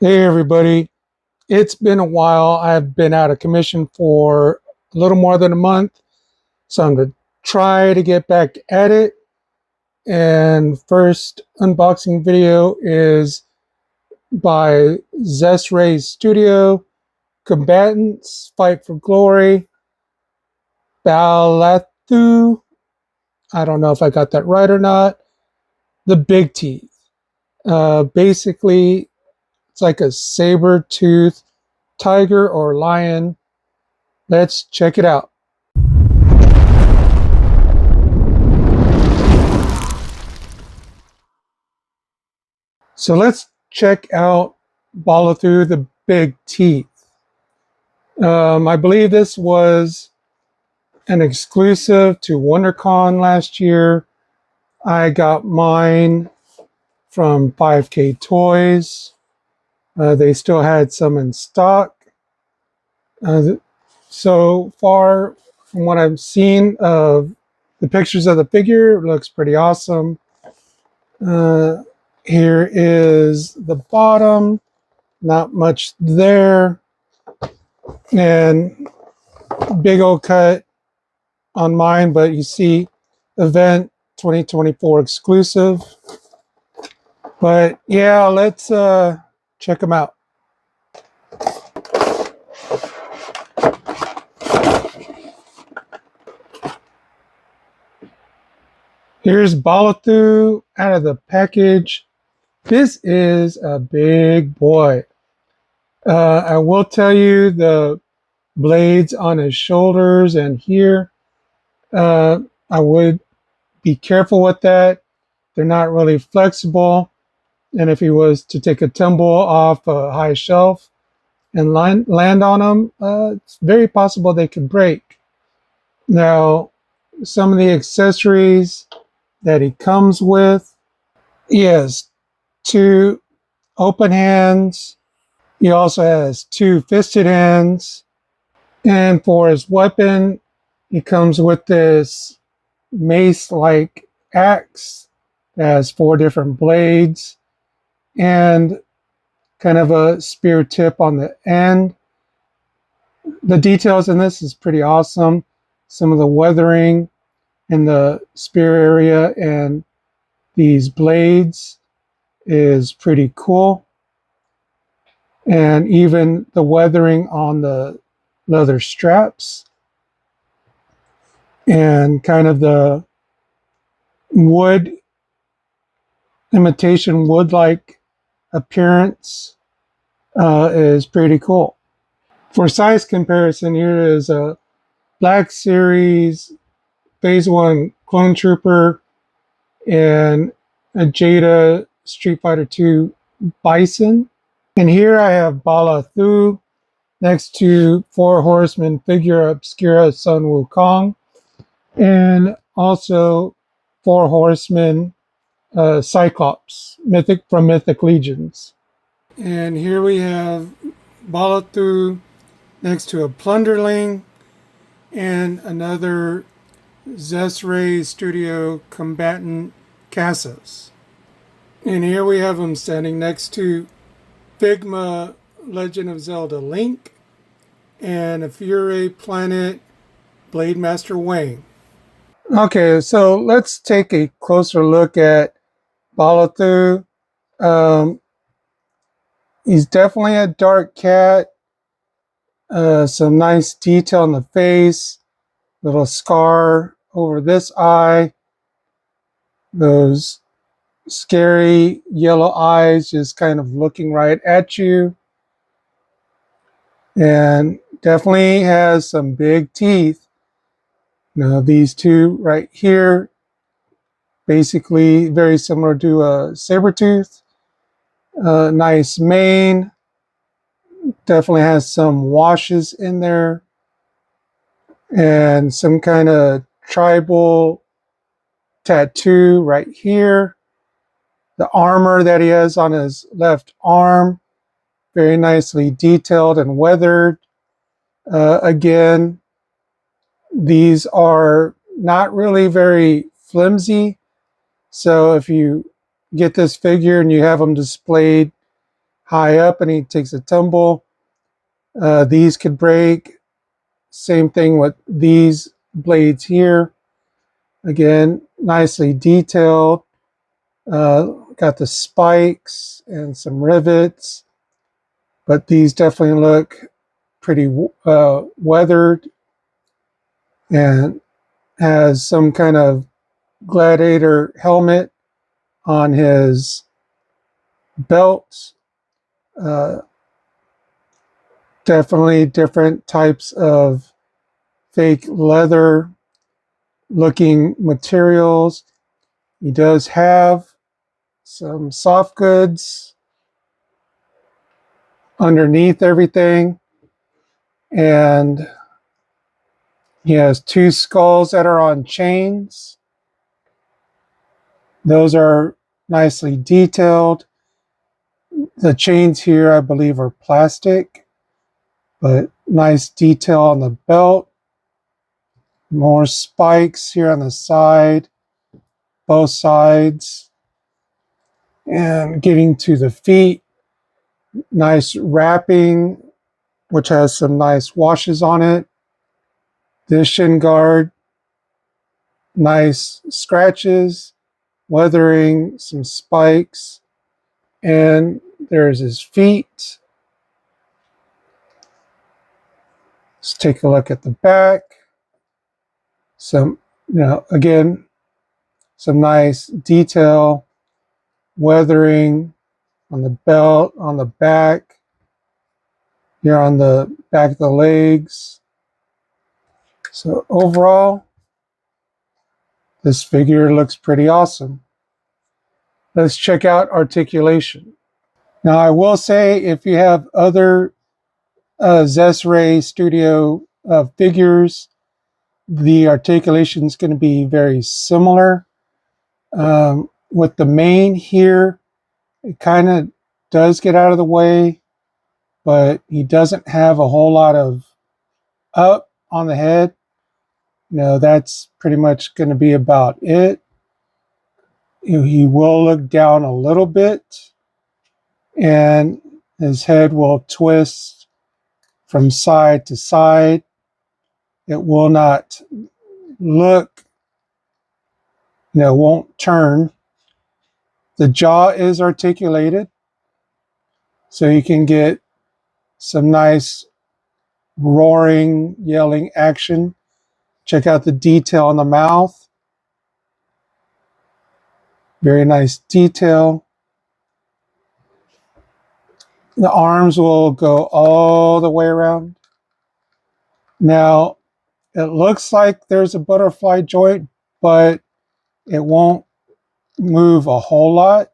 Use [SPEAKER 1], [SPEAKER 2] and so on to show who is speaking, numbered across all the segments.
[SPEAKER 1] Hey everybody, it's been a while. I've been out of commission for a little more than a month, so I'm going to try to get back at it. And first unboxing video is by Zest Ray's Studio, Combatants Fight for Glory, Balathu. I don't know if I got that right or not. The Big Teeth. Basically, it's like a saber tooth tiger or lion. Let's check it out. So let's check out Balathu the Big Teeth. I believe this was an exclusive to WonderCon last year. I got mine from 5K Toys. They still had some in stock. Uh, so far, from what I've seen of the pictures of the figure, it looks pretty awesome. Uh, Here is the bottom. Not much there. And big old cut on mine, but you see event 2024 exclusive. But yeah, let's check them out. Here's Balathu out of the package. This is a big boy. I will tell you the blades on his shoulders and here, I would be careful with that. They're not really flexible. And if he was to take a tumble off a high shelf and land on them, it's very possible they could break. Now, some of the accessories that he comes with, he has two open hands. He also has two fisted hands. And for his weapon, he comes with this mace-like axe that has four different blades and kind of a spear tip on the end. The details in this is pretty awesome. Some of the weathering in the spear area and these blades is pretty cool. And even the weathering on the leather straps and kind of the wood, imitation wood-like appearance is pretty cool. For size comparison, here is a Black Series Phase 1 Clone Trooper and a Jada Street Fighter 2 Bison. And here I have Balathu next to Four Horsemen figure Obscura Sun Wukong, and also Four Horsemen Cyclops from Mythic Legions. And here we have Balathu next to a Plunderling and another Zesray Studio Combatant Cassos. And here we have him standing next to Figma Legend of Zelda Link and a Fury Planet Blade Master Wayne. Okay, so let's take a closer look at Balathu. Um, he's definitely a dark cat. Some nice detail in the face, little scar over this eye, those scary yellow eyes just kind of looking right at you, and definitely has some big teeth. Now these two right here, basically very similar to a saber tooth. Nice mane, definitely has some washes in there, and some kind of tribal tattoo right here. The armor that he has on his left arm, very nicely detailed and weathered. Again, these are not really very flimsy. So if you get this figure and you have them displayed high up and he takes a tumble. These could break. Same thing with these blades here. Again, nicely detailed. Got the spikes and some rivets, but these definitely look pretty weathered, and has some kind of gladiator helmet on his belt. Uh, Definitely different types of fake leather looking materials. He does have some soft goods underneath everything, and he has two skulls that are on chains. Those are nicely detailed. The chains here, I believe, are plastic, but nice detail on the belt. More spikes here on the side, both sides. And getting to the feet, nice wrapping, which has some nice washes on it. This shin guard, nice scratches, weathering, some spikes. And there's his feet. Let's take a look at the back. Some, again, some nice detail, weathering on the belt, on the back, here on the back of the legs. So overall, this figure looks pretty awesome. Let's check out articulation. Now, I will say, if you have other Zesray Studio figures, the articulation is going to be very similar. With the mane here, it kind of does get out of the way, but he doesn't have a whole lot of up on the head. That's pretty much going to be about it. He will look down a little bit, and his head will twist from side to side. It will not look, won't turn. The jaw is articulated, so you can get some nice roaring, yelling action. Check out the detail on the mouth. Very nice detail. The arms will go all the way around. Now, it looks like there's a butterfly joint, but it won't move a whole lot.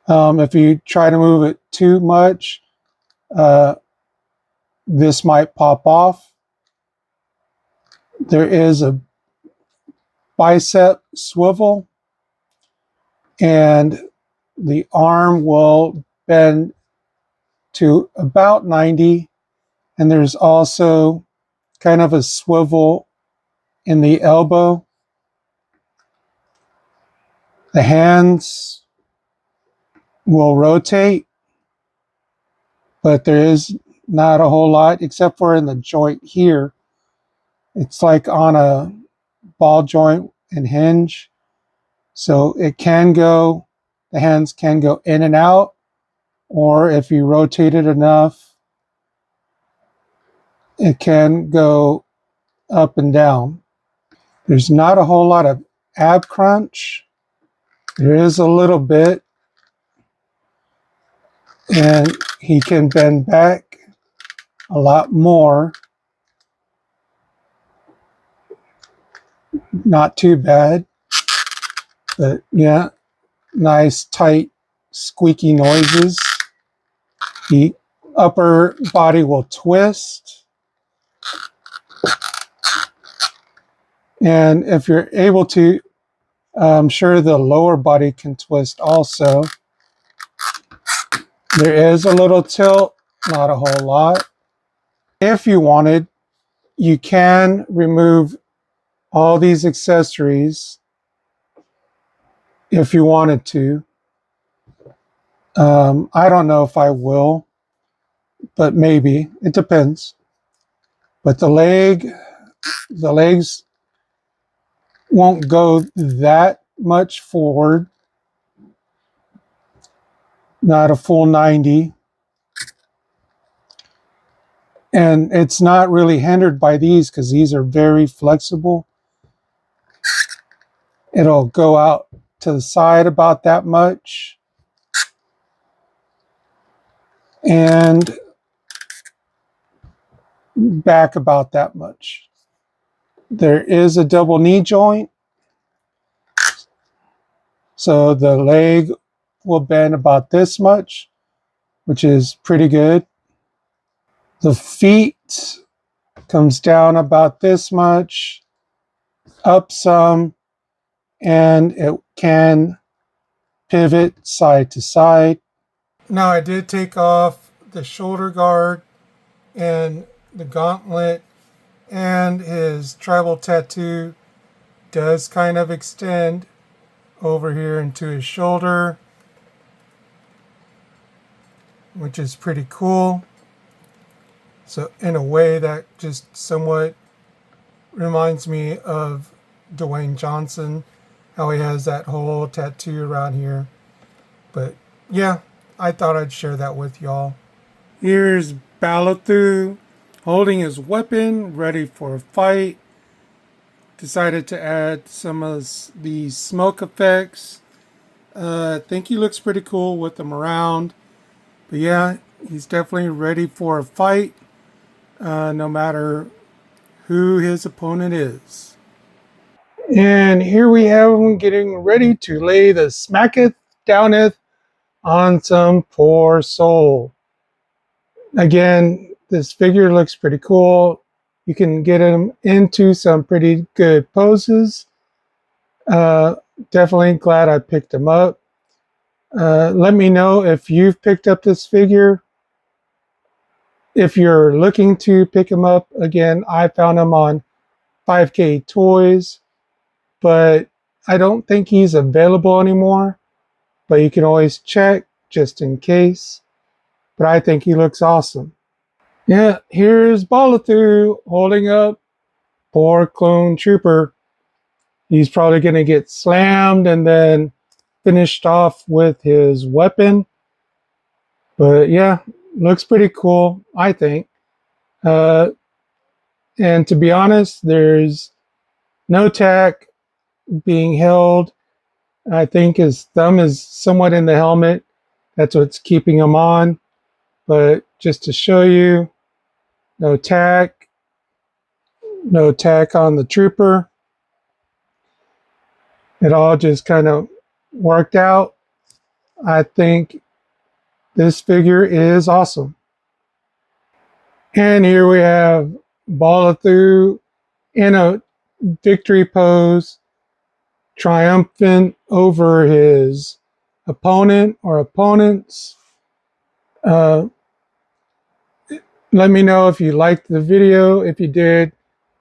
[SPEAKER 1] If you try to move it too much, this might pop off. There is a bicep swivel, and the arm will bend to about 90, and there's also kind of a swivel in the elbow. The hands will rotate, but there is not a whole lot except for in the joint here. It's like on a ball joint and hinge, so it can go, the hands can go in and out, or if you rotate it enough, it can go up and down. There's not a whole lot of ab crunch. There is a little bit, and he can bend back a lot more. Not too bad, but yeah, nice tight squeaky noises. The upper body will twist, and if you're able to, I'm sure the lower body can twist also. There is a little tilt, not a whole lot. If you wanted, you can remove all these accessories if you wanted to. I don't know if I will, but maybe. It depends. But the legs won't go that much forward, not a full 90. And it's not really hindered by these because these are very flexible. It'll go out to the side about that much and back about that much. There is a double knee joint, so the leg will bend about this much, which is pretty good. The feet comes down about this much, up some, and it can pivot side to side. Now I did take off the shoulder guard and the gauntlet, and his tribal tattoo does kind of extend over here into his shoulder, which is pretty cool. So in a way that just somewhat reminds me of Dwayne Johnson, how he has that whole tattoo around here. But yeah, I thought I'd share that with y'all. Here's Balathu holding his weapon, ready for a fight. Decided to add some of the smoke effects. I think he looks pretty cool with them around. But yeah, he's definitely ready for a fight, no matter who his opponent is. And here we have him getting ready to lay the smacketh downeth on some poor soul. Again, this figure looks pretty cool. You can get him into some pretty good poses. Definitely glad I picked him up. Let me know if you've picked up this figure. If you're looking to pick him up, again, I found him on 5K Toys, but I don't think he's available anymore. But you can always check just in case. But I think he looks awesome. Yeah, here's Balathu holding up poor clone trooper. He's probably going to get slammed and then finished off with his weapon. But yeah, looks pretty cool, I think. Uh, and to be honest, there's no tack being held. I think his thumb is somewhat in the helmet. That's what's keeping him on. But just to show you, no tack, no tack on the trooper. It all just kind of worked out. I think this figure is awesome. And here we have Balathu in a victory pose, triumphant over his opponent or opponents. Uh, Let me know if you liked the video. If you did,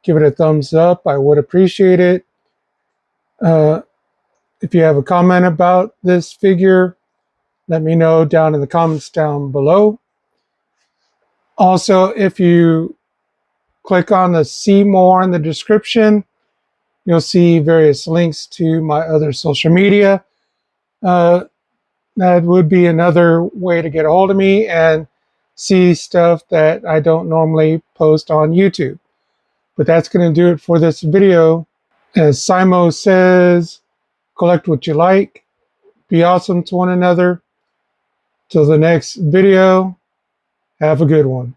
[SPEAKER 1] give it a thumbs up. I would appreciate it. If you have a comment about this figure, let me know down in the comments down below. Also, if you click on the see more in the description, you'll see various links to my other social media. That would be another way to get a hold of me and see stuff that I don't normally post on YouTube. But that's going to do it for this video. As Simo says, collect what you like, be awesome to one another. Till the next video, have a good one.